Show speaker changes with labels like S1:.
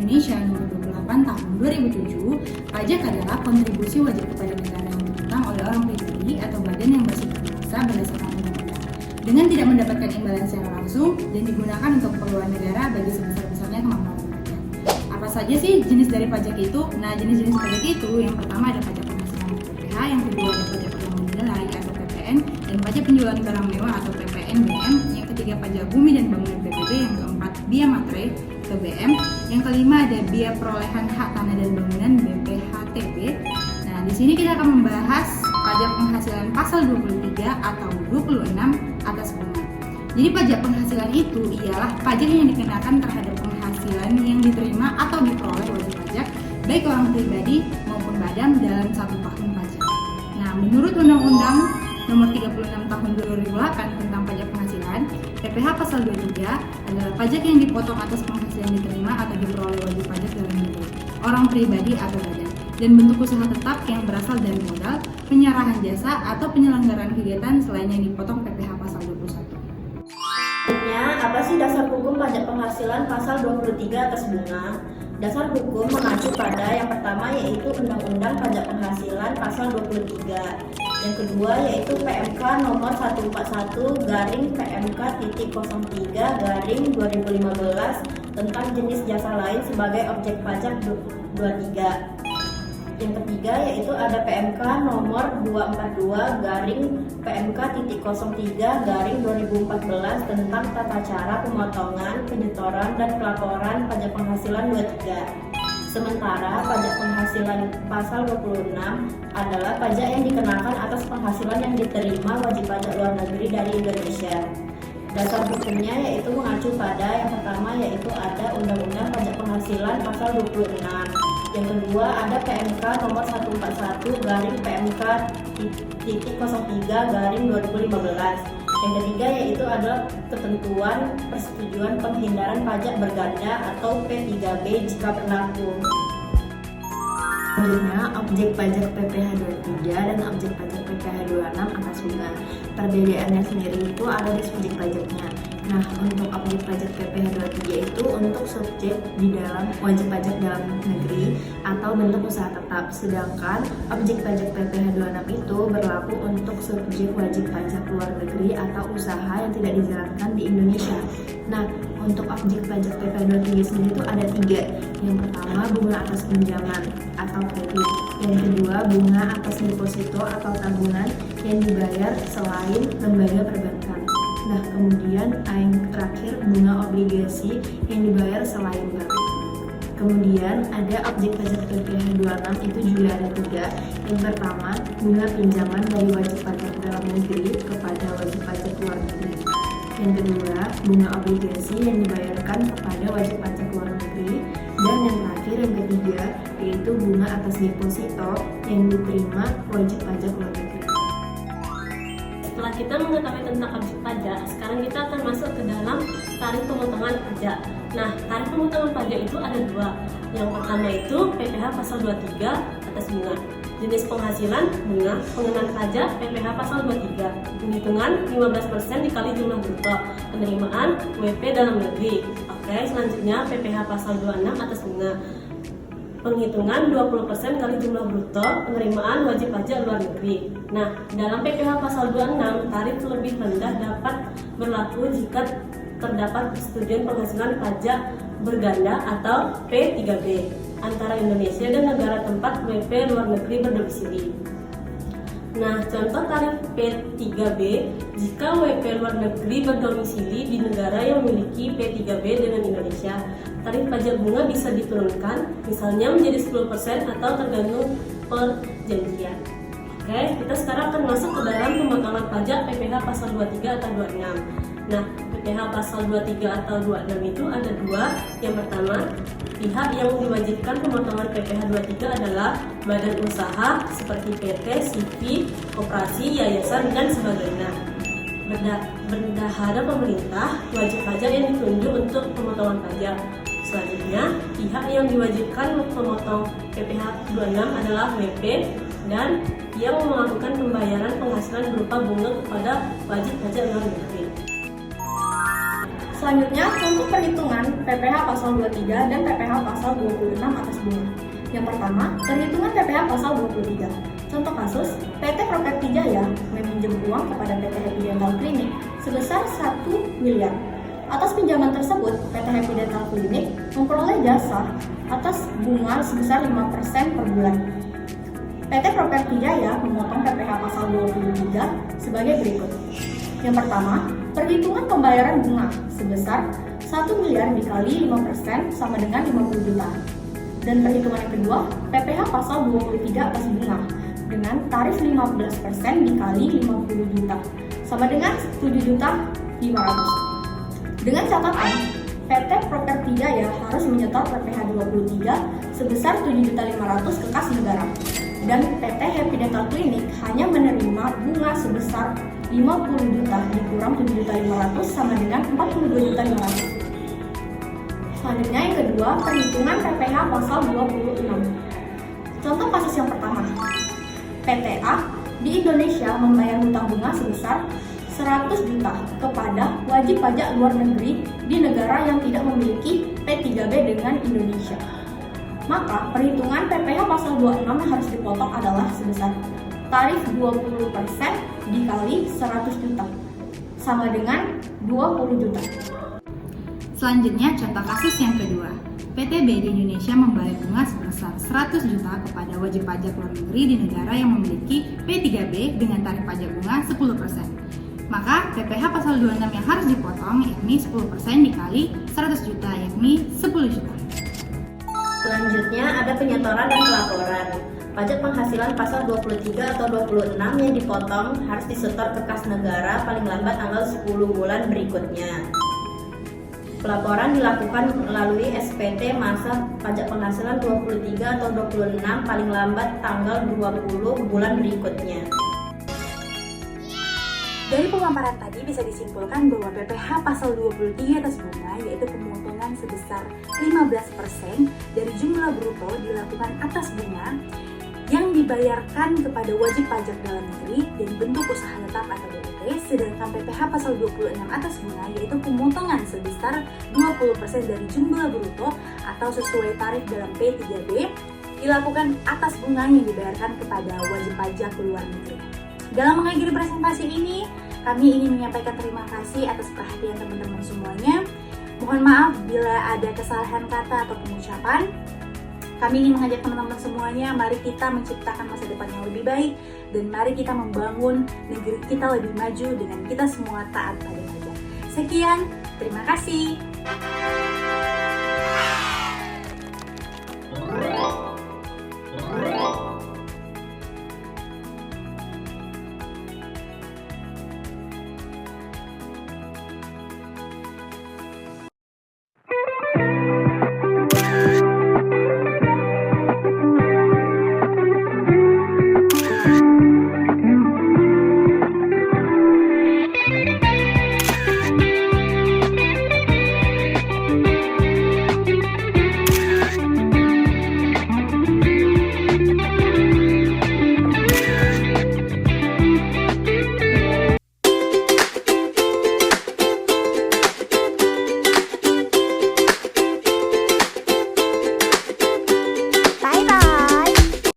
S1: Indonesia Nomor 28 Tahun 2007, pajak adalah kontribusi wajib kepada negara yang diutang oleh orang pribadi atau badan yang bersifat biasa berdasarkan undang-undang, dengan tidak mendapatkan imbalan secara langsung dan digunakan untuk keperluan negara bagi sebesar-besarnya kemampuan rakyat. Apa saja sih jenis dari pajak itu? Nah, jenis-jenis pajak itu yang pertama ada pajak penghasilan atau PPh, yang kedua ada pajak uang nilai atau PPN, dan pajak penjualan barang mewah atau PPNBM, yang ketiga pajak bumi dan bangunan PBB, yang keempat biaya materai BBM, yang kelima ada biaya perolehan hak tanah dan bangunan BPHTB. Nah, di sini kita akan membahas pajak penghasilan pasal 23 atau 26 atas bunga. Jadi pajak penghasilan itu ialah pajak yang dikenakan terhadap penghasilan yang diterima atau diperoleh wajib pajak baik orang pribadi maupun badan dalam satu tahun pajak. Nah, menurut Undang-Undang Nomor 36 Tahun 2008 tentang pajak penghasilan, PPh pasal 23 adalah pajak yang dipotong atas penghasilan diterima atau diperoleh wajib pajak dalam negeri, orang pribadi atau badan, dan bentuk usaha tetap yang berasal dari modal, penyerahan jasa, atau penyelenggaraan kegiatan selain yang dipotong PPh pasal 21.
S2: Apa sih dasar hukum pajak penghasilan pasal 23 atas bunga? Dasar hukum mengacu pada yang pertama yaitu Undang-Undang Pajak Penghasilan pasal 23. Yang kedua yaitu PMK nomor 141/PMK.03/2015 tentang jenis jasa lain sebagai objek pajak 23. Yang ketiga yaitu ada PMK nomor 242/PMK.03/2014 tentang tata cara pemotongan, penyetoran, dan pelaporan pajak penghasilan 23. Sementara pajak penghasilan pasal 26 adalah pajak yang dikenakan atas penghasilan yang diterima wajib pajak luar negeri dari Indonesia. Dasar hukumnya yaitu mengacu pada yang pertama yaitu ada Undang-Undang Pajak Penghasilan pasal 26. Yang kedua ada PMK nomor 141/PMK.03/2015. Yang ketiga yaitu adalah ketentuan persetujuan penghindaran pajak berganda atau P3B jika berlaku.
S3: Selanjutnya, objek pajak PPh 23 dan objek pajak PPh 26 atas bunga. Perbedaannya sendiri itu ada di subjek pajaknya. Nah, untuk objek pajak PPh 23 itu untuk subjek di dalam wajib pajak dalam negeri atau bentuk usaha tetap. Sedangkan objek pajak PPh 26 itu berlaku untuk subjek wajib pajak luar negeri atau usaha yang tidak dijalankan di Indonesia. Nah, untuk objek pajak PPh 23 sendiri itu ada 3. Yang pertama, bunga atas pinjaman atau kredit. Yang kedua, bunga atas deposito atau tabungan yang dibayar selain lembaga perbankan. Nah, kemudian yang terakhir, bunga obligasi yang dibayar selain bank. Kemudian ada objek pajak PPh 26 itu juga ada 3. Yang pertama, bunga pinjaman dari wajib pajak dalam negeri kepada wajib pajak luar negeri. Yang kedua, bunga obligasi yang dibayarkan kepada wajib pajak luar negeri. Dan yang terakhir, yang ketiga, yaitu bunga atas deposito yang diterima wajib pajak luar negeri.
S4: Setelah kita mengetahui tentang objek pajak, sekarang kita akan masuk ke dalam tarif pemotongan pajak. Nah, tarif pemotongan pajak itu ada 2. Yang pertama itu PPh pasal 23 atas bunga. Jenis penghasilan bunga, pengenaan pajak PPh pasal 23. Penghitungan 15% dikali jumlah bruto. Penerimaan WP dalam negeri. Oke, selanjutnya PPh pasal 26 atas bunga. Penghitungan 20% kali jumlah bruto penerimaan wajib pajak luar negeri. Nah, dalam PPh pasal 26, tarif lebih rendah dapat berlaku jika terdapat persetujuan penghasilan pajak berganda atau P3B antara Indonesia dan negara tempat WP luar negeri berdomisili. Nah, contoh tarif P3B jika WP luar negeri berdomisili di negara yang memiliki P3B dengan Indonesia. Tarif pajak bunga bisa diturunkan, misalnya menjadi 10% atau tergantung perjanjian. Oke, kita sekarang akan masuk ke dalam pemotongan pajak PPh pasal 23 atau 26. Nah, PPh pasal 23 atau 26 itu ada 2. Yang pertama, pihak yang diwajibkan pemotongan PPh 23 adalah badan usaha seperti PT, CV, koperasi, yayasan, dan sebagainya. Bendahara pemerintah, wajib pajak yang ditunjuk untuk pemotongan pajak. Selanjutnya, pihak yang diwajibkan memotong PPh 26 adalah WP dan yang melakukan pembayaran penghasilan berupa bunga kepada wajib pajak luar negeri.
S2: Selanjutnya, contoh perhitungan PPh pasal 23 dan PPh pasal 26 atas bunga. Yang pertama, perhitungan PPh pasal 23. Contoh kasus, PT Properti Jaya meminjam uang kepada PT Happy Dental Clinic sebesar 1 miliar. Atas pinjaman tersebut, PT Happy Dental Clinic memperoleh jasa atas bunga sebesar 5% per bulan. PT Properti Jaya memotong PPh pasal 23 sebagai berikut. Yang pertama, perhitungan pembayaran bunga sebesar 1 miliar dikali 5% sama dengan 50 juta. Dan perhitungan yang kedua, PPh pasal 23 atas bunga dengan tarif 15% dikali 50 juta sama dengan 7.500.000. Dengan catatan, PT Properti Jaya harus menyetor PPh 23 sebesar 7.500.000 ke kas negara. Dan PT Happy Dental Clinic hanya menerima bunga sebesar 50 juta dikurang 7.500.000 sama dengan 42.500.000. Selanjutnya yang kedua, perhitungan PPh pasal 26. Contoh kasus yang pertama, PTA di Indonesia membayar hutang bunga sebesar 100 juta kepada wajib pajak luar negeri di negara yang tidak memiliki P3B dengan Indonesia. Maka perhitungan PPh pasal 26 yang harus dipotong adalah sebesar tarif 20% dikali 100 juta sama dengan 20 juta.
S1: Selanjutnya, contoh kasus yang kedua. PTB di Indonesia membayar bunga sebesar 100 juta kepada wajib pajak luar negeri di negara yang memiliki P3B dengan tarif pajak bunga 10%. Maka PPh pasal 26 yang harus dipotong yakni 10% dikali 100 juta yakni 10 juta.
S2: Selanjutnya ada penyetoran dan pelaporan. Pajak penghasilan pasal 23 atau 26 yang dipotong harus disetor ke kas negara paling lambat tanggal 10 bulan berikutnya. Pelaporan dilakukan melalui SPT masa pajak penghasilan 23 atau 26 paling lambat tanggal 20 bulan berikutnya.
S1: Dari pemaparan tadi bisa disimpulkan bahwa PPh pasal 23 atas bunga yaitu pemotongan sebesar 15% dari jumlah bruto dilakukan atas bunga yang dibayarkan kepada wajib pajak dalam negeri dan bentuk usaha tetap atau BUT, sedangkan PPh pasal 26 atas bunga yaitu pemotongan sebesar 20% dari jumlah bruto atau sesuai tarif dalam P3B dilakukan atas bunga yang dibayarkan kepada wajib pajak luar negeri. Dalam mengakhiri presentasi ini, kami ingin menyampaikan terima kasih atas perhatian teman-teman semuanya. Mohon maaf bila ada kesalahan kata atau pengucapan. Kami ingin mengajak teman-teman semuanya, mari kita menciptakan masa depan yang lebih baik dan mari kita membangun negeri kita lebih maju dengan kita semua taat pada pajak. Sekian, terima kasih.